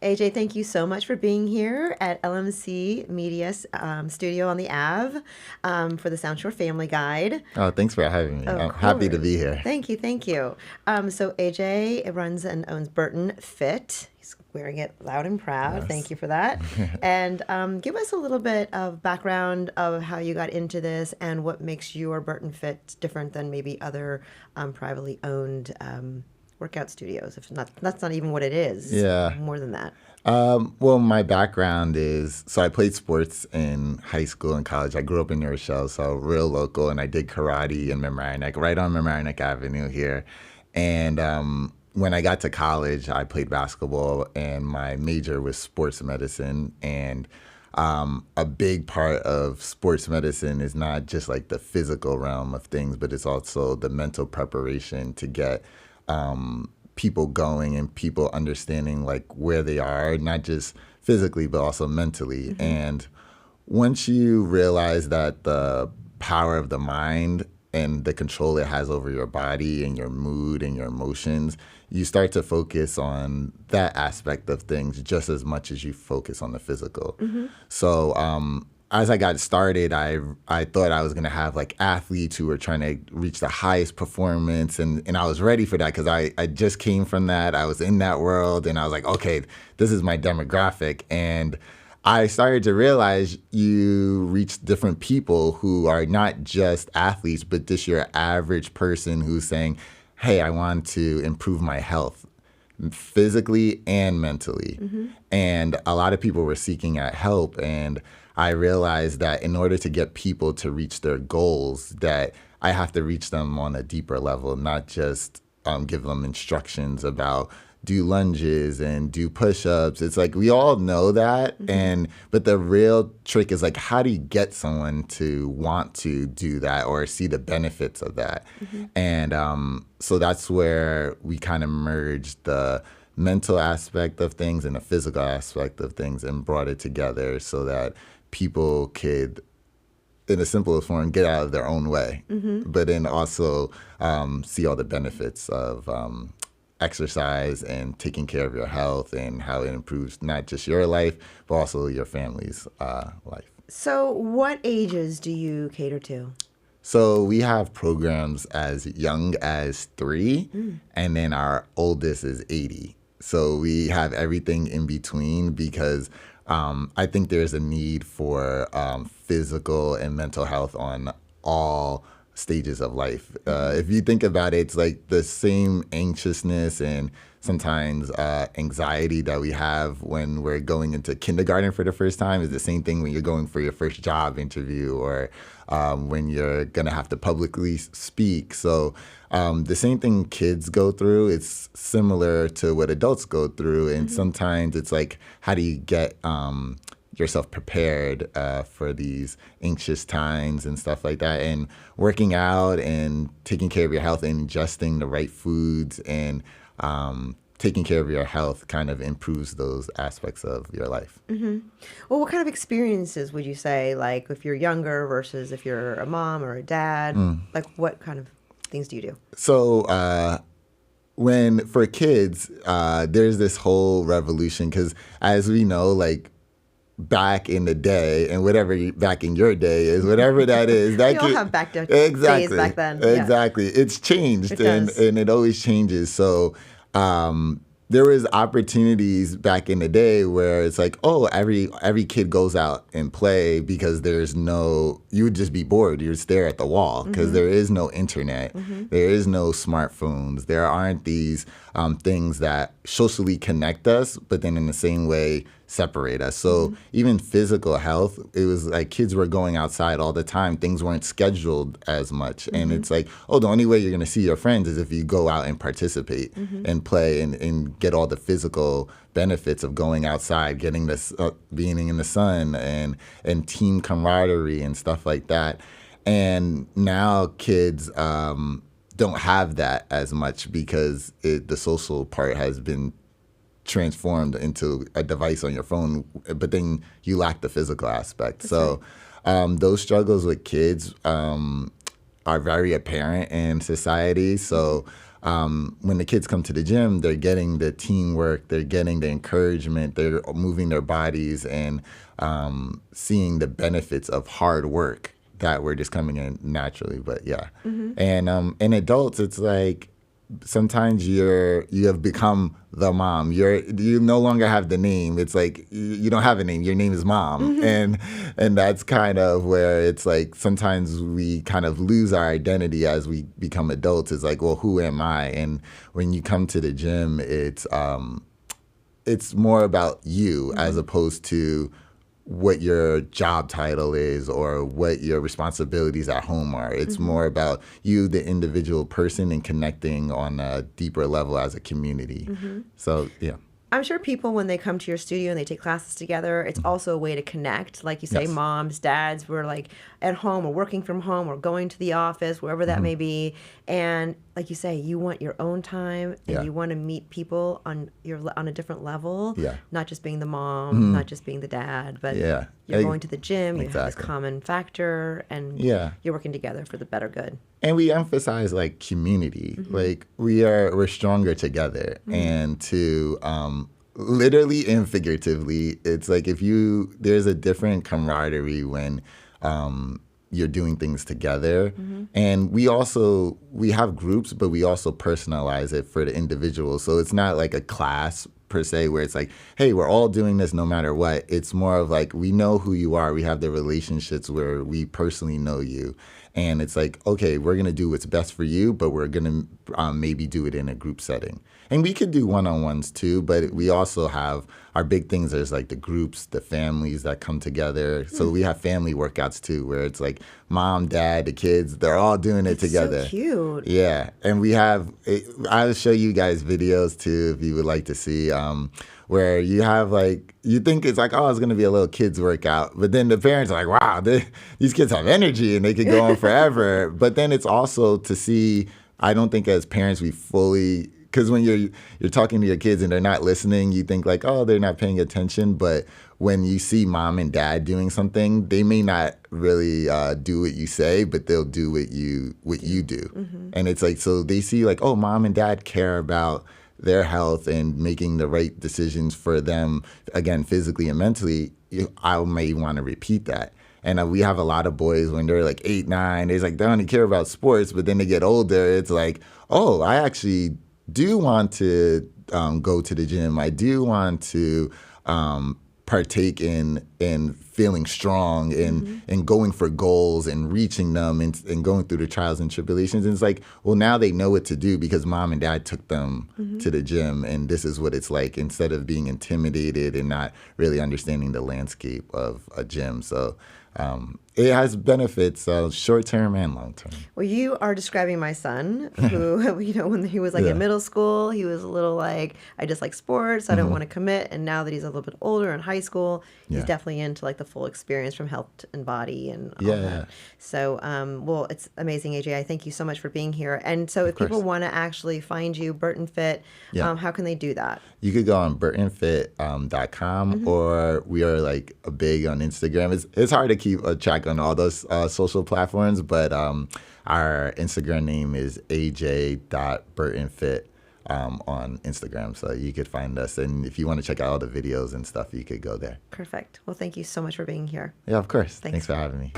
AJ, thank you so much for being here at LMC Media Studio on the Ave for the Sound Shore Family Guide. Oh, thanks for having me. Of I'm happy to course. be here. Thank you, thank you. So AJ runs and owns Burton Fit. He's wearing it loud and proud. Thank Yes. you for that. And give us a little bit of background of how you got into this and what makes your Burton Fit different than maybe other privately owned workout studios. If not, that's not even what it is. Yeah. More than that. Well, my background is, so I played sports in high school and college. I grew up in New Rochelle, so real local, and I did karate in Mamaroneck, right on Mamaroneck Avenue here. And when I got to college, I played basketball, and my major was sports medicine. And a big part of sports medicine is not just like the physical realm of things, but it's also the mental preparation to get people going and people understanding like where they are, not just physically, but also mentally. And once you realize that the power of the mind and the control it has over your body and your mood and your emotions, you start to focus on that aspect of things just as much as you focus on the physical. So as I got started, I thought I was going to have like athletes who were trying to reach the highest performance. And I was ready for that because I just came from that. I was in that world and I was like, okay, this is my demographic. And I started to realize you reach different people who are not just athletes, but just your average person who's saying, hey, I want to improve my health physically and mentally. And a lot of people were seeking out help. And I realized that in order to get people to reach their goals, that I have to reach them on a deeper level, not just give them instructions about do lunges and do push-ups. It's like we all know that, but the real trick is like how do you get someone to want to do that or see the benefits of that? And so that's where we kind of merged the mental aspect of things and the physical aspect of things and brought it together so that people could, in a simplest form, get out of their own way, but then also see all the benefits of exercise and taking care of your health and how it improves not just your life, but also your family's life. So what ages do you cater to? So we have programs as young as 3, and then our oldest is 80. So we have everything in between because I think there's a need for physical and mental health on all stages of life. If you think about it, it's like the same anxiousness and sometimes anxiety that we have when we're going into kindergarten for the first time is the same thing when you're going for your first job interview or when you're going to have to publicly speak. So the same thing kids go through, it's similar to what adults go through. And sometimes it's like, how do you get yourself prepared for these anxious times and stuff like that? And working out and taking care of your health and ingesting the right foods and taking care of your health kind of improves those aspects of your life. Well, what kind of experiences would you say, like if you're younger versus if you're a mom or a dad, like what kind of things do you do? So when for kids, there's this whole revolution because as we know, like back in the day and whatever back in your day is, whatever that is. That We all have back to exactly, days back then. Exactly. Yeah. It's changed and it always changes. So there was opportunities back in the day where it's like, oh, every kid goes out and play because you would just be bored. You would stare at the wall because there is no internet. There is no smartphones. There aren't these things that socially connect us, but then in the same way separate us. So even physical health, it was like kids were going outside all the time. Things weren't scheduled as much. And it's like, oh, the only way you're going to see your friends is if you go out and participate and play and get all the physical benefits of going outside, getting this, being in the sun and team camaraderie and stuff like that. And now kids don't have that as much because the social part has been transformed into a device on your phone, but then you lack the physical aspect. That's so right. Those struggles with kids are very apparent in society. So when the kids come to the gym, they're getting the teamwork, they're getting the encouragement, they're moving their bodies and seeing the benefits of hard work that were just coming in naturally. But yeah. And in adults, it's like sometimes you have become the mom. You no longer have the name. It's like you don't have a name. Your name is mom, and that's kind of where it's like sometimes we kind of lose our identity as we become adults. It's like, well, who am I? And when you come to the gym, it's more about you as opposed to what your job title is or what your responsibilities at home are. It's more about you, the individual person, and connecting on a deeper level as a community. So, yeah. I'm sure people, when they come to your studio and they take classes together, it's also a way to connect. Like you say, moms, dads, we're like at home or working from home or going to the office, wherever that may be. And like you say, you want your own time and you want to meet people on a different level. Not just being the mom, not just being the dad, but you're going to the gym, you have this common factor, and you're working together for the better good. And we emphasize like community, like we're stronger together, and to literally and figuratively, it's like there's a different camaraderie when you're doing things together. And we have groups, but we also personalize it for the individual. So it's not like a class per se where it's like, hey, we're all doing this no matter what. It's more of like, we know who you are. We have the relationships where we personally know you. And it's like, okay, we're going to do what's best for you, but we're going to maybe do it in a group setting. And we could do one-on-ones too, but we also have our big things. There's like the groups, the families that come together. So we have family workouts too, where it's like mom, dad, the kids, they're all doing it together. So cute. Yeah. And I'll show you guys videos too if you would like to see, where you have like, you think it's like, oh, it's going to be a little kids workout. But then the parents are like, wow, these kids have energy and they could go on forever. But then it's also to see, I don't think as parents we fully, because when you're talking to your kids and they're not listening, you think like, oh, they're not paying attention. But when you see mom and dad doing something, they may not really do what you say, but they'll do what you do. And it's like, so they see like, oh, mom and dad care about their health and making the right decisions for them, again, physically and mentally. I may want to repeat that. And we have a lot of boys when they're like 8, 9, they don't care about sports, but then they get older. It's like, oh, I actually do want to go to the gym. I do want to partake in feeling strong and going for goals and reaching them and going through the trials and tribulations. And it's like, well, now they know what to do because mom and dad took them to the gym, and this is what it's like, instead of being intimidated and not really understanding the landscape of a gym. So it has benefits, short-term and long-term. Well, you are describing my son, who, when he was like in middle school, he was a little like, I just like sports, I don't want to commit. And now that he's a little bit older in high school, he's definitely into like the full experience from health and body and all that. So, well, it's amazing, AJ. I thank you so much for being here. And so if people want to actually find you, Burton Fit, how can they do that? You could go on burtonfit.com, or we are like big on Instagram. It's hard to keep a track on all those social platforms, but our Instagram name is aj.burtonfit on Instagram. So you could find us. And if you want to check out all the videos and stuff, you could go there. Perfect. Well, thank you so much for being here. Yeah, of course. Thanks for having me.